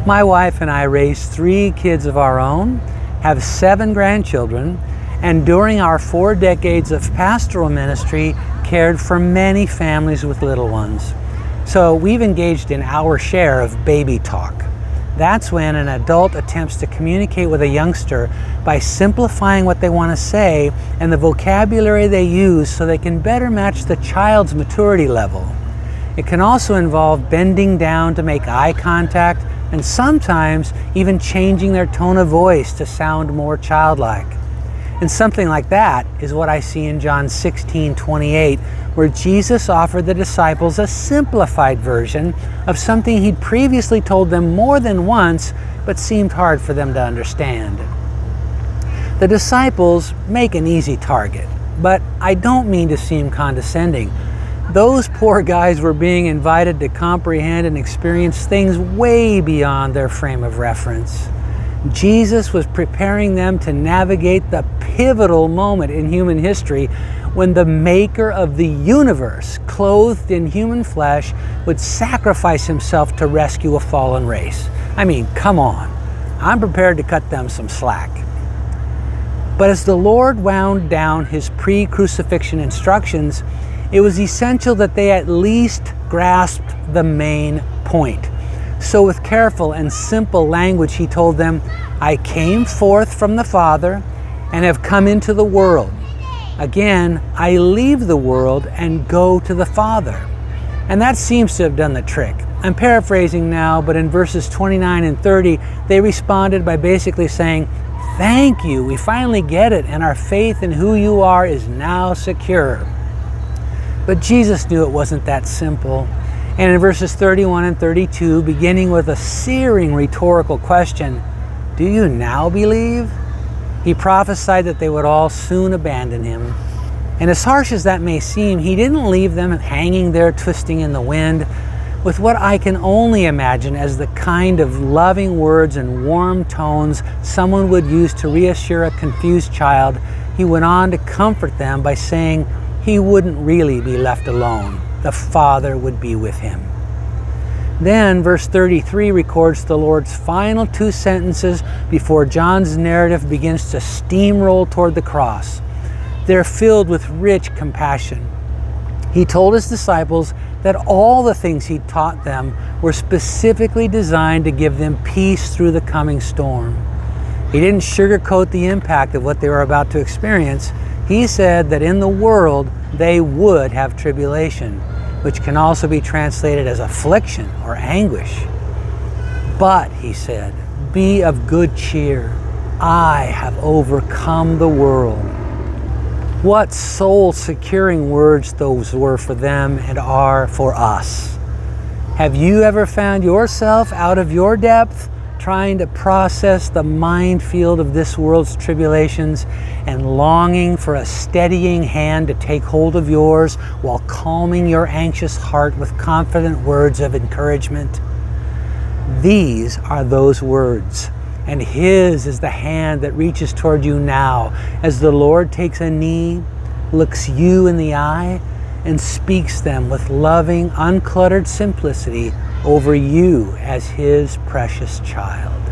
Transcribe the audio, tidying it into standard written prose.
My wife and I raised 3 kids of our own, have 7 grandchildren, and during our 4 decades of pastoral ministry, cared for many families with little ones. So we've engaged in our share of baby talk. That's when an adult attempts to communicate with a youngster by simplifying what they want to say and the vocabulary they use so they can better match the child's maturity level. It can also involve bending down to make eye contact and sometimes even changing their tone of voice to sound more childlike. And something like that is what I see in John 16:28, where Jesus offered the disciples a simplified version of something he'd previously told them more than once, but seemed hard for them to understand. The disciples make an easy target, but I don't mean to seem condescending. Those poor guys were being invited to comprehend and experience things way beyond their frame of reference. Jesus was preparing them to navigate the pivotal moment in human history when the maker of the universe, clothed in human flesh, would sacrifice himself to rescue a fallen race. I mean, come on. I'm prepared to cut them some slack. But as the Lord wound down his pre-crucifixion instructions, it was essential that they at least grasped the main point. So with careful and simple language, he told them, I came forth from the Father and have come into the world. Again, I leave the world and go to the Father. And that seems to have done the trick. I'm paraphrasing now, but in verses 29 and 30, they responded by basically saying, thank you, we finally get it, and our faith in who you are is now secure. But Jesus knew it wasn't that simple. And in verses 31 and 32, beginning with a searing rhetorical question, do you now believe? He prophesied that they would all soon abandon him. And as harsh as that may seem, he didn't leave them hanging there twisting in the wind. With what I can only imagine as the kind of loving words and warm tones someone would use to reassure a confused child, he went on to comfort them by saying he wouldn't really be left alone. The Father would be with him. Then verse 33 records the Lord's final 2 sentences before John's narrative begins to steamroll toward the cross. They're filled with rich compassion. He told his disciples that all the things he taught them were specifically designed to give them peace through the coming storm. He didn't sugarcoat the impact of what they were about to experience. He said that in the world they would have tribulation, which can also be translated as affliction or anguish. But, he said, be of good cheer. I have overcome the world. What soul-securing words those were for them and are for us. Have you ever found yourself out of your depth, trying to process the minefield of this world's tribulations and longing for a steadying hand to take hold of yours while calming your anxious heart with confident words of encouragement? These are those words, and his is the hand that reaches toward you now as the Lord takes a knee, looks you in the eye, and speaks them with loving, uncluttered simplicity over you as his precious child.